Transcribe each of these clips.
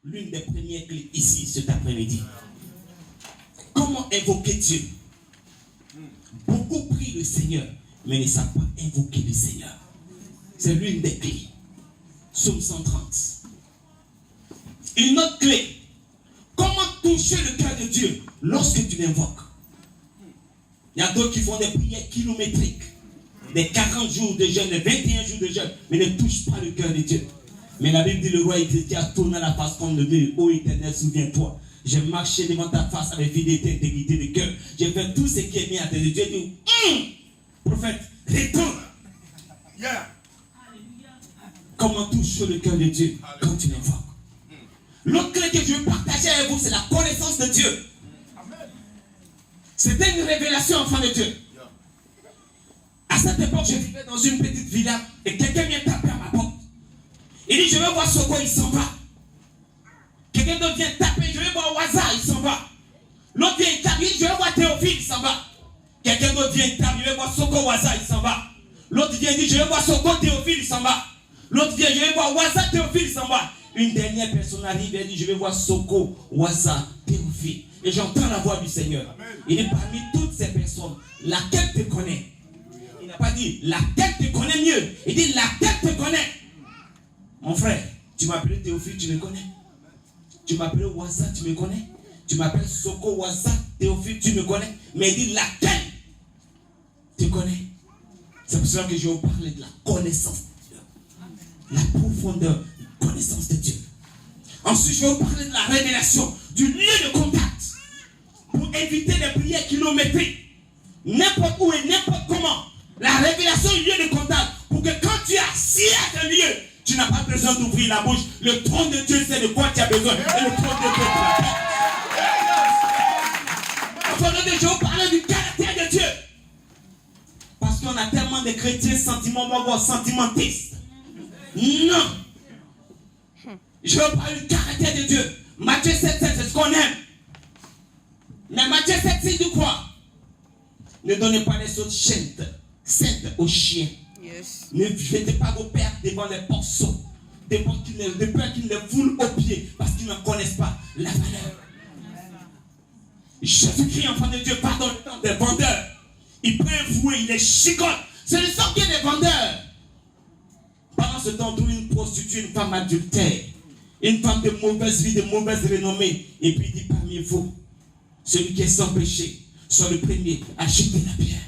L'une des premières clés ici cet après-midi. Comment invoquer Dieu? Beaucoup prient le Seigneur, mais ne savent pas invoquer le Seigneur. C'est l'une des clés. Psaume 130. Une autre clé. Comment toucher le cœur de Dieu lorsque tu l'invoques? Il y a d'autres qui font des prières kilométriques, des 40 jours de jeûne, des 21 jours de jeûne, mais ne touchent pas le cœur de Dieu. Mais la Bible dit, le roi Ézéchias tourna la face contre le mur. Ô Éternel, souviens-toi. J'ai marché devant ta face avec fidélité, intégrité de cœur. J'ai fait tout ce qui est mis à tes yeux. Dieu dit, prophète, retourne. Yeah. Comment toucher le cœur de Dieu quand tu l'invoques? L'autre clé que je veux partager avec vous, c'est la connaissance de Dieu. C'était une révélation, enfant de Dieu. À cette époque, je vivais dans une petite villa et quelqu'un vient taper à ma porte. Il dit, je vais voir Soko, il s'en va. Quelqu'un d'autre vient taper, je vais voir Waza, il s'en va. L'autre vient taper, il dit, je vais voir Théophile, il s'en va. Quelqu'un d'autre vient taper, je vais voir Soko, Waza, il s'en va. L'autre vient dire, je vais voir Soko, Théophile, il s'en va. L'autre vient, je vais voir Waza, Théophile, il s'en va. Une dernière personne arrive et dit, je vais voir Soko, Waza, Théophile. Et j'entends la voix du Seigneur. Il est parmi toutes ces personnes, laquelle te connaît? Il n'a pas dit, laquelle te connaît mieux. Il dit, laquelle te connaît? Mon frère, tu m'appelles Théophile, tu me connais. Tu m'appelles Waza, tu me connais. Tu m'appelles Soko, Waza, Théophile, tu me connais. Mais il dit laquelle te connais. C'est pour cela que je vais vous parler de la connaissance de Dieu. La profondeur de la connaissance de Dieu. Ensuite, je vais vous parler de la révélation, du lieu de contact. Pour éviter les prières kilométriques. N'importe où et n'importe comment. La révélation du lieu de contact. Pour que quand tu es assis à ce lieu, tu n'as pas besoin d'ouvrir la bouche. Le trône de Dieu sait de quoi tu as besoin. Et le trône de Dieu te l'apporte. Enfin, je vais vous parler du caractère de Dieu. Parce qu'on a tellement de chrétiens sentimentalistes. Non. Je vais vous parler du caractère de Dieu. Matthieu 7, c'est ce qu'on aime. Mais Matthieu 7, c'est de quoi? Ne donnez pas les autres saintes aux chiens. Yes. Ne jetez pas vos pères devant les porceaux, de peur qu'ils les foulent aux pieds, parce qu'ils ne connaissent pas la valeur. Jésus-Christ, enfant de Dieu, pardonne le temps des vendeurs. Il prend un fouet, il les chicote. C'est le sang qui est des vendeurs. Pendant ce temps, trouve une prostituée, une femme adultère, une femme de mauvaise vie, de mauvaise renommée. Et puis il dit parmi vous, celui qui est sans péché, soit le premier à jeter la pierre.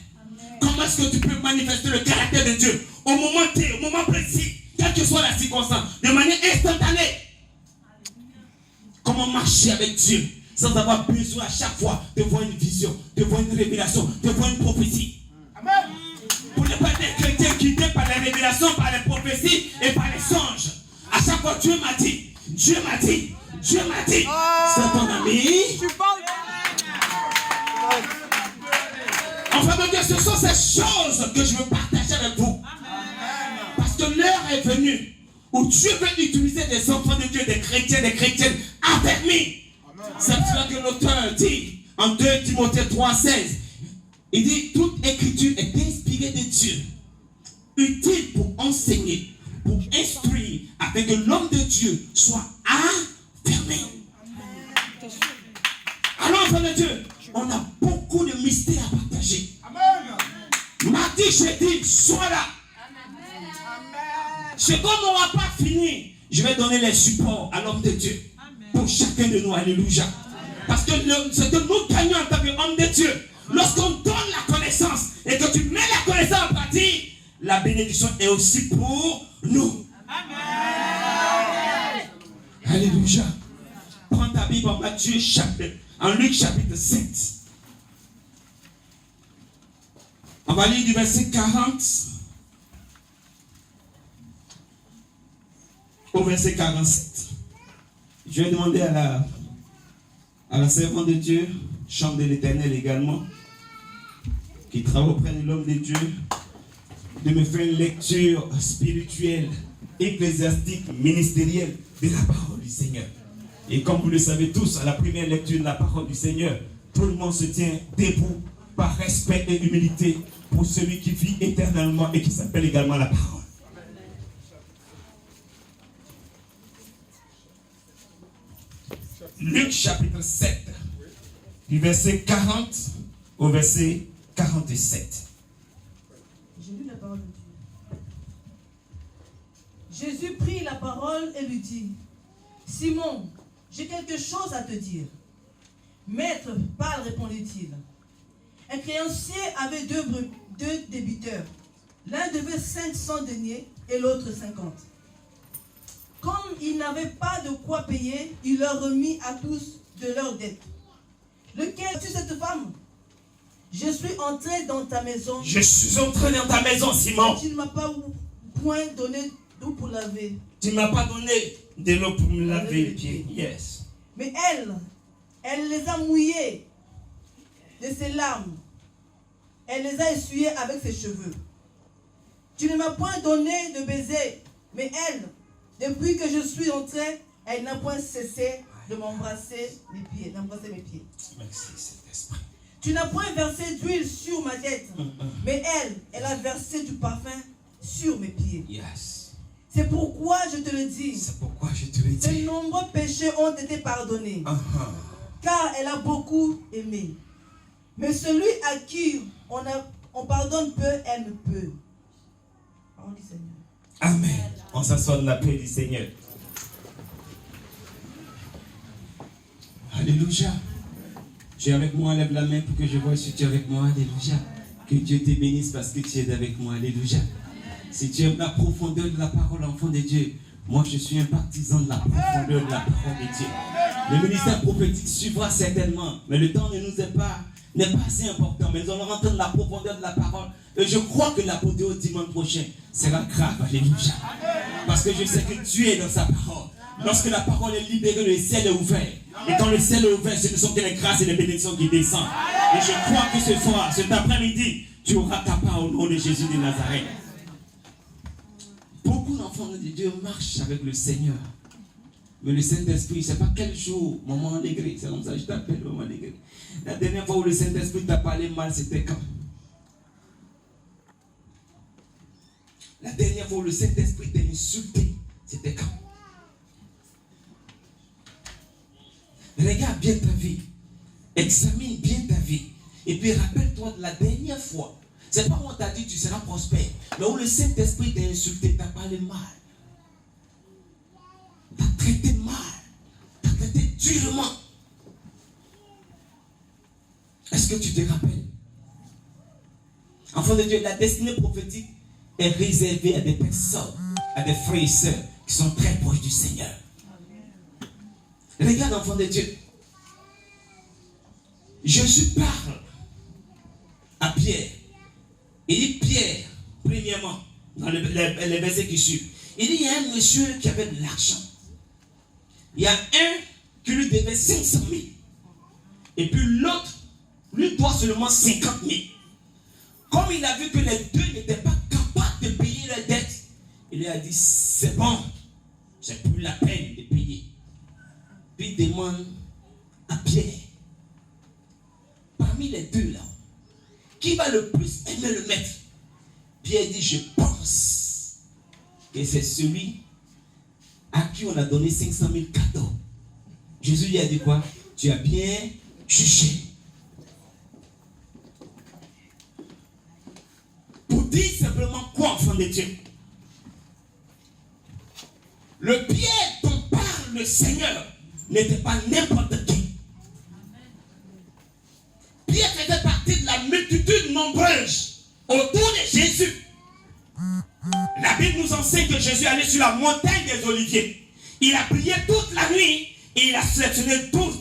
Comment est-ce que tu peux manifester le caractère de Dieu au moment T, au moment précis, quelle que soit la circonstance, de manière instantanée? Comment marcher avec Dieu sans avoir besoin à chaque fois de voir une vision, de voir une révélation, de voir une prophétie? Amen. Pour ne pas être des chrétiens guidés par les révélations, par les prophéties et par les songes. À chaque fois, Dieu m'a dit, Dieu m'a dit, Dieu m'a dit. C'est ton ami. Enfin, de Dieu, ce sont ces choses que je veux partager avec vous. Parce que l'heure est venue où Dieu veut utiliser des enfants de Dieu, des chrétiens, des chrétiennes avec moi. C'est pour cela que l'auteur dit en 2 Timothée 3,16, il dit toute écriture est inspirée de Dieu, utile pour enseigner, pour instruire, afin que l'homme de Dieu soit affirmé. Alors, enfant de Dieu, on a beaucoup de mystères à partager. Mardi, jeudi, sois là. Ce qu'on n'aura pas fini, je vais donner les supports à l'homme de Dieu. Pour chacun de nous, alléluia. Parce que ce que nous gagnons en tant qu'homme de Dieu, lorsqu'on donne la connaissance et que tu mets la connaissance en pratique, la bénédiction est aussi pour nous. Amen. Alléluia. Prends ta Bible en en Luc chapitre 7. On va lire du verset 40 au verset 47. Je vais demander à la servante de Dieu, chambre de l'Éternel également, qui travaille auprès de l'homme de Dieu, de me faire une lecture spirituelle, ecclésiastique, ministérielle de la parole du Seigneur. Et comme vous le savez tous, à la première lecture de la parole du Seigneur, tout le monde se tient debout par respect et humilité pour celui qui vit éternellement et qui s'appelle également la parole. Luc chapitre 7, du verset 40 au verset 47. J'ai lu la parole de Dieu. Jésus prit la parole et lui dit, Simon, j'ai quelque chose à te dire. Maître, parle, répondit-il. Un créancier avait deux débiteurs. L'un devait 500 deniers et l'autre 50. Comme il n'avait pas de quoi payer, il leur remit à tous de leurs dettes. Lequel es-tu cette femme? Je suis entré dans ta maison. Je suis entré dans ta maison, Simon. Tu ne m'as pas point donné d'eau pour laver. Tu ne m'as pas donné de l'eau pour me laver les pieds. Yes. Mais elle les a mouillés de ses larmes. Elle les a essuyés avec ses cheveux. Tu ne m'as point donné de baiser. Mais elle, depuis que je suis entré, elle n'a point cessé de m'embrasser mes pieds, Merci, Saint-Esprit. Tu n'as point versé d'huile sur ma tête. Mais elle a versé du parfum sur mes pieds. Yes. C'est pourquoi je te le dis. C'est pourquoi je te le dis. Ses nombreux péchés ont été pardonnés. Car elle a beaucoup aimé. Mais celui à qui on pardonne peu, elle ne peut. Parole du Seigneur. Amen. On s'assoit dans la paix du Seigneur. Alléluia. Tu es avec moi, lève la main pour que je vois si tu es avec moi. Alléluia. Que Dieu te bénisse parce que tu es avec moi. Alléluia. Si tu aimes la profondeur de la parole, enfant de Dieu, moi je suis un partisan de la profondeur de la parole de Dieu. Le ministère prophétique suivra certainement, mais le temps n'est pas assez important. Mais nous allons entendre la profondeur de la parole. Et je crois que l'apothéose dimanche prochain sera grave. Alléluia. Parce que je sais que Dieu est dans sa parole. Lorsque la parole est libérée, le ciel est ouvert. Et quand le ciel est ouvert, ce ne sont que les grâces et les bénédictions qui descendent. Et je crois que ce soir, cet après-midi, tu auras ta part au nom de Jésus de Nazareth. Beaucoup d'enfants de Dieu marchent avec le Seigneur. Mais le Saint-Esprit, je ne sais pas quel jour, maman Allégré, c'est comme ça que je t'appelle, maman Allégré. La dernière fois où le Saint-Esprit t'a parlé mal, c'était quand? La dernière fois où le Saint-Esprit t'a insulté, c'était quand? Regarde bien ta vie. Examine bien ta vie. Et puis rappelle-toi de la dernière fois. C'est pas où on t'a dit tu seras prospère, mais où le Saint-Esprit t'a insulté, t'a parlé mal. T'a traité mal. T'a traité durement. Est-ce que tu te rappelles? Enfant de Dieu, la destinée prophétique est réservée à des personnes, à des frères et sœurs qui sont très proches du Seigneur. Regarde, enfant de Dieu. Jésus parle à Pierre. Il dit, Pierre, premièrement, dans les versets qui suivent, il dit, il y a un monsieur qui avait de l'argent. Il y a un qui lui devait 500 000. Et puis l'autre lui doit seulement 50 000. Comme il a vu que les deux n'étaient pas capables de payer leurs dettes, il lui a dit, c'est bon, c'est plus la peine de payer. Puis il demande à Pierre, parmi les deux là, qui va le plus aimer le maître? Pierre dit, je pense que c'est celui à qui on a donné 500 000 cadeaux. Jésus lui a dit quoi? Tu as bien jugé. Pour dire simplement quoi, enfant de Dieu? Le Pierre dont parle le Seigneur n'était pas n'importe qui. Pierre faisait partie de la multitude nombreuse autour de Jésus. La Bible nous enseigne que Jésus allait sur la montagne des Oliviers. Il a prié toute la nuit et il a sélectionné 12